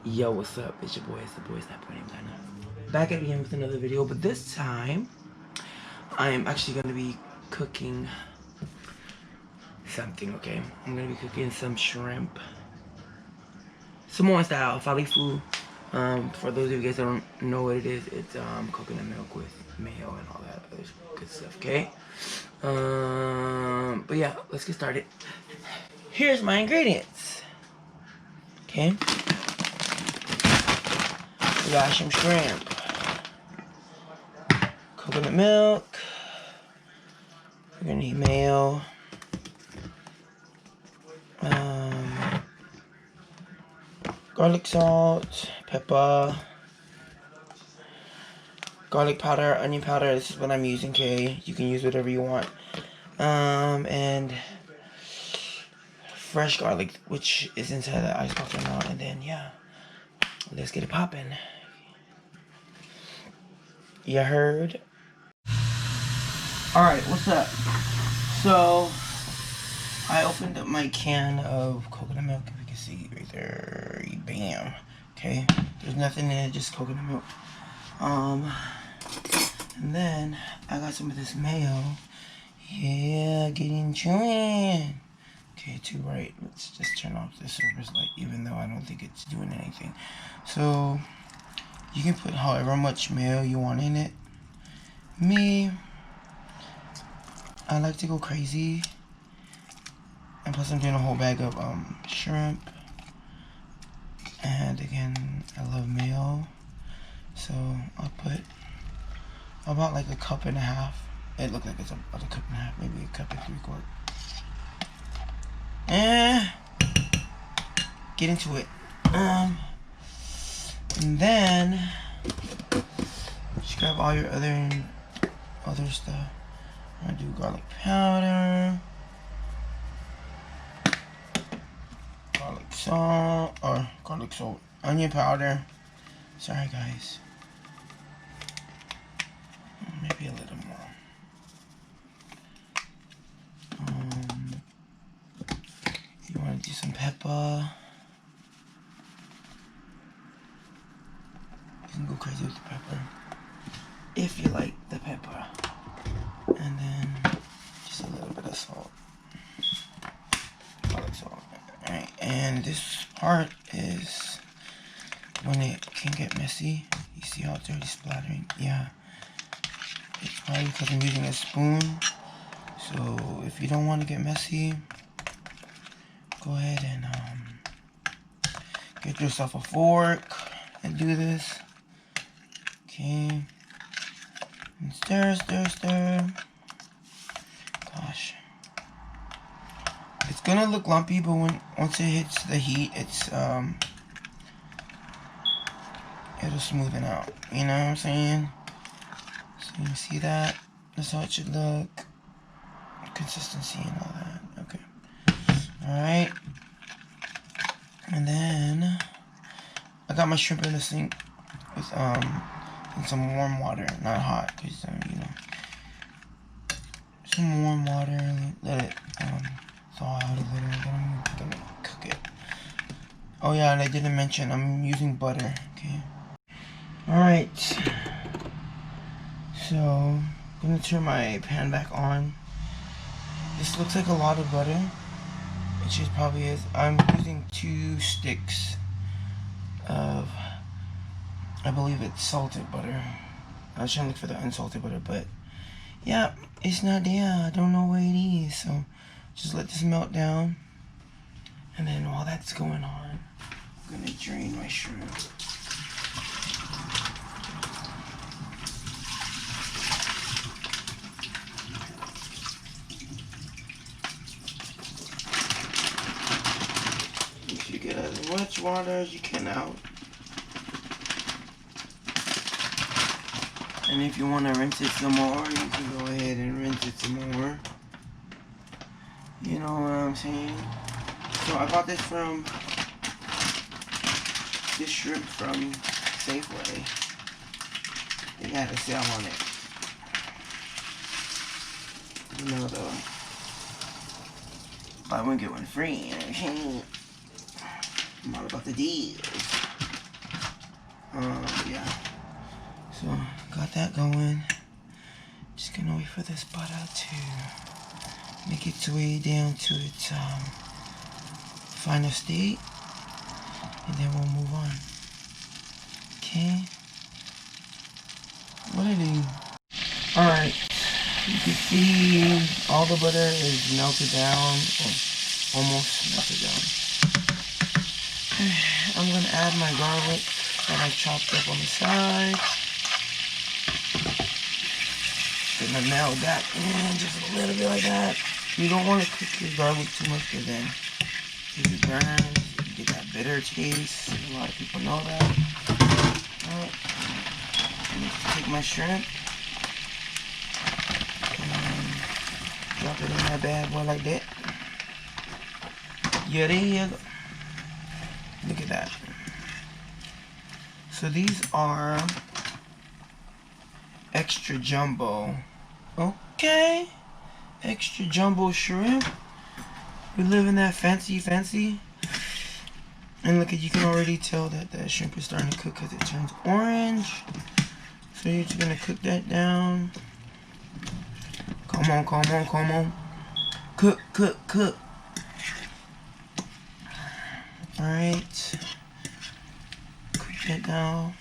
Yo, what's up? It's your boy, ThatboynamedDyna. Back at again with another video, but this time I am actually going to be cooking something, okay? I'm going to be cooking some shrimp. Samoan style, falifu. For those of you guys that don't know what it is, it's coconut milk with mayo and all that other good stuff, okay? But yeah, let's get started. Here's my ingredients. Okay? We got some shrimp, coconut milk, we're gonna need mayo, garlic salt, pepper, garlic powder, onion powder. This is what I'm using, okay? You can use whatever you want. And fresh garlic, which is inside the ice pocket now. And then, yeah, let's get it popping. You heard? Alright, what's up? So, I opened up my can of coconut milk, if you can see right there. Bam. Okay, there's nothing in it, just coconut milk. And then I got some of this mayo. Yeah, getting chewing. Okay, too bright. Let's just turn off the service light, even though I don't think it's doing anything. So, you can put however much mayo you want in it. Me, I like to go crazy. And plus I'm doing a whole bag of shrimp. And again, I love mayo. So I'll put about like a cup and a half. It looked like it's about a cup and a half, maybe a cup and 3/4. And get into it. And then just grab all your other stuff. I'm gonna do garlic powder, garlic salt, onion powder. Sorry guys. Maybe a little more. You want to do some pepper. You can go crazy with the pepper if you like the pepper. And then just a little bit of salt. Garlic salt. Alright, and this part is when it can get messy. You see how it's already splattering? Yeah. It's probably because I'm using a spoon. So if you don't want to get messy, go ahead and get yourself a fork and do this. Okay. And stir, stir, stir. Gosh. It's gonna look lumpy, but once it hits the heat, it's it'll smoothen out. You know what I'm saying? So you see that? That's how it should look. Consistency and all that. Okay. Alright. And then I got my shrimp in the sink with in some warm water, not hot, because you know, some warm water. Let it thaw out a little. Then I'm gonna cook it. Oh yeah, and I didn't mention I'm using butter. Okay. All right. So I'm gonna turn my pan back on. This looks like a lot of butter. It just probably is. I'm using 2 sticks of, I believe it's salted butter. I was trying to look for the unsalted butter, but yeah, it's not there. I don't know where it is. So just let this melt down. And then while that's going on, I'm gonna drain my shrimp. You get as much water as you can out. And if you want to rinse it some more, you can go ahead and rinse it some more. You know what I'm saying? So I got this shrimp from Safeway. They had a sale on it. You know, though. Buy one, get one free. I'm all about the deals. Yeah. So got that going. Just gonna wait for this butter to make its way down to its final state, and then we'll move on. Okay. What I do? All right. You can see all the butter is melted down, or almost melted down. I'm gonna add my garlic that I chopped up on the side. Gonna melt that in just a little bit like that. You don't want to cook your garlic too much, because then if it burns, you get that bitter taste. A lot of people know that. Alright, take my shrimp and drop it in that bad boy like that. Yeah, there you go. Look at that. So these are extra jumbo. Okay. Extra jumbo shrimp. We live in that fancy. And look at, you can already tell that the shrimp is starting to cook because it turns orange. So you're just gonna cook that down. Come on. Cook. Alright. Cook that down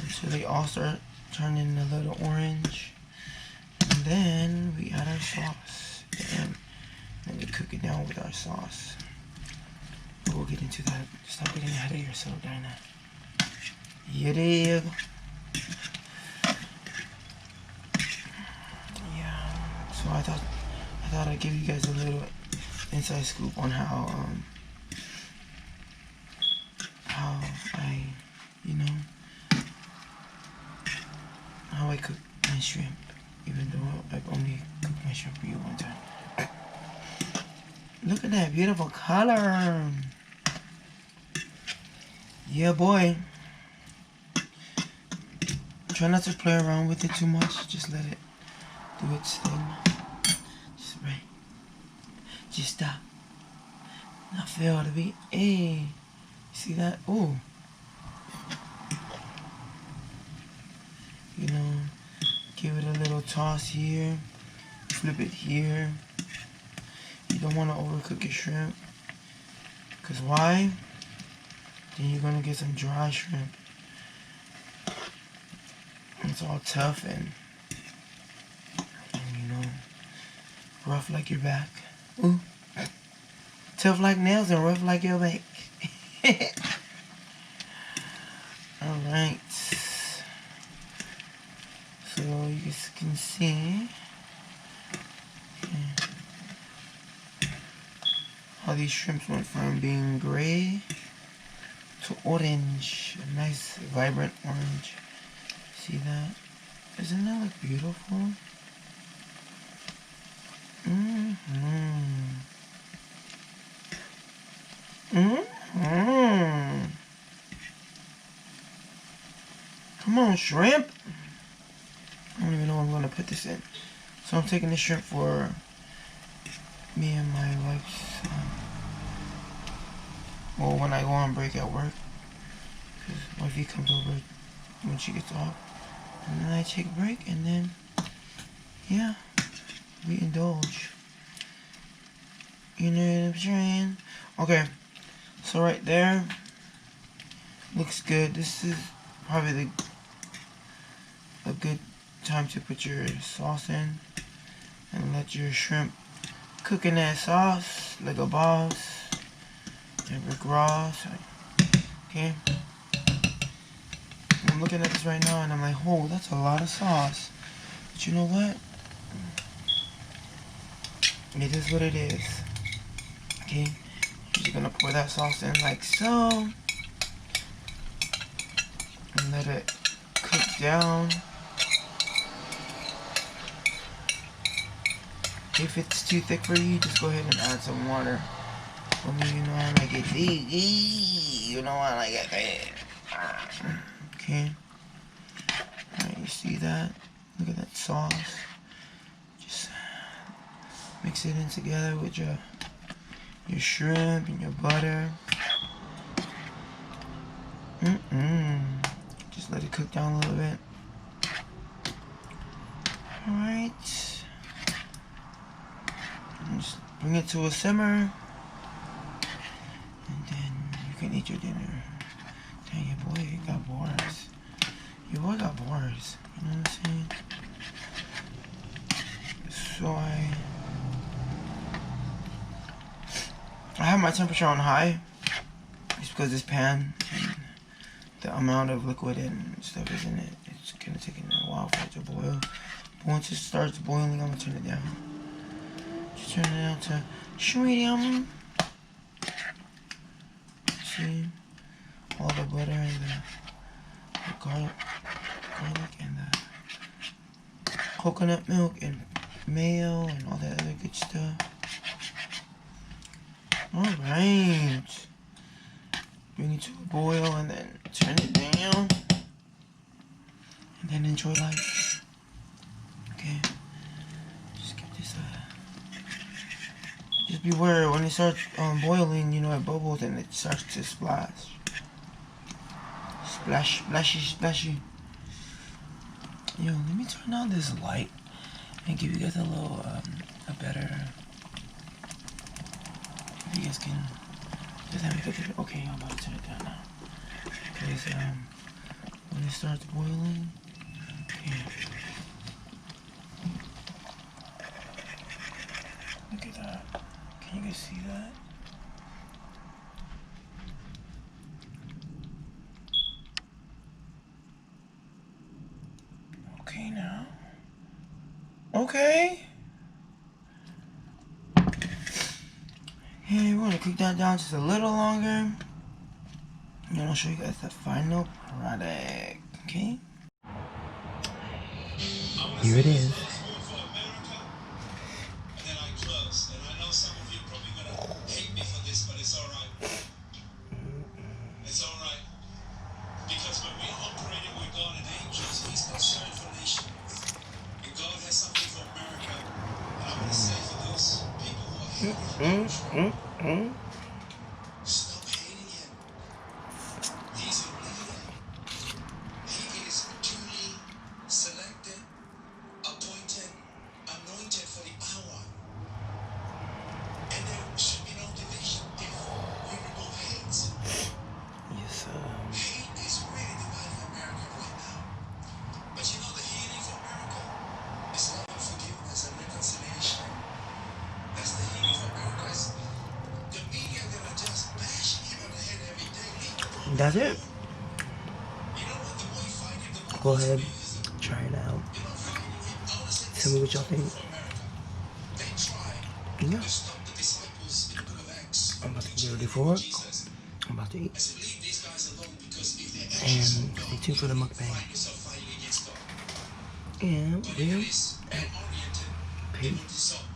until they all start turning a little orange. And then we add our sauce. And we cook it down with our sauce. But we'll get into that. Stop getting ahead of yourself, Dyna. Yeah. Yeah. So I thought I'd give you guys a little inside scoop on how I, how I cook my shrimp, even though I've only cooked my shrimp for you one time. Look at that beautiful color. Yeah, boy. Try not to play around with it too much. Just let it do its thing. Just right. Just stop. Now feel the beat. Hey. See that? Ooh. Give it a little toss here. Flip it here. You don't want to overcook your shrimp. Because why? Then you're going to get some dry shrimp. It's all tough and rough like your back. Ooh. Tough like nails and rough like your back. Alright. So you guys can see how these shrimps went from being gray to orange. A nice vibrant orange. See that? Doesn't that look beautiful? Come on, shrimp. I don't even know where I'm going to put this in. So I'm taking the shrimp for me and my wife's, well, when I go on break at work. Because wifey comes over when she gets off. And then I take a break, and then, yeah, we indulge. You know what I'm saying? Okay, so right there, looks good. This is probably a good time to put your sauce in and let your shrimp cook in that sauce like a boss and Rick Ross. Okay, I'm looking at this right now and I'm like, oh, that's a lot of sauce. But you know what? It is what it is. Okay, you're just gonna pour that sauce in like so and let it cook down. If it's too thick for you, just go ahead and add some water. For me, you know I like it. You know I like it. Okay. Alright, you see that? Look at that sauce. Just mix it in together with your shrimp and your butter. Just let it cook down a little bit. Alright. Just bring it to a simmer. And then you can eat your dinner. Dang, your boy got bars. Your boy got bars. You know what I'm saying? So I have my temperature on high. It's because this pan and the amount of liquid and stuff is in it. It's gonna take a while for it to boil. But once it starts boiling, I'm gonna turn it down. Just turn it down to medium. See all the butter and the garlic and the coconut milk and mayo and all that other good stuff. Alright. Bring it to a boil and then turn it down. And then enjoy life. Okay. Just get this just beware when it starts boiling, you know, it bubbles and it starts to splash. Splashy. Yo, let me turn on this light and give you guys a little, a better, if you guys can, just have a good, okay, I'm about to turn it down now. Because, when it starts boiling, okay. Look at that. Can you guys see that? Okay now. Okay. Hey, we're gonna cook that down just a little longer. And then I'll show you guys the final product. Okay? Here it is. Stop hating him. He's a leader. He is duly selected, appointed, anointed for the hour. And there should be no division if we remove hate. Yes, sir. Hate is really dividing America right now. But you know the healing for America is love and forgiveness and reconciliation. That's the healing for America. The media gonna just bash him on the head every day. That's it. You know what? The more you fight him, the more Go ahead, try it out. Tell me what y'all think. they try Yeah. to stop the disciples in the book of Acts. I'm about to get ready for work. I'm about to eat. I said, leave these guys alone because if they're And anxious for stay God, tuned for the mukbang. find yourself fighting against God. And But if we'll it is man-oriented, they peace. will dissolve.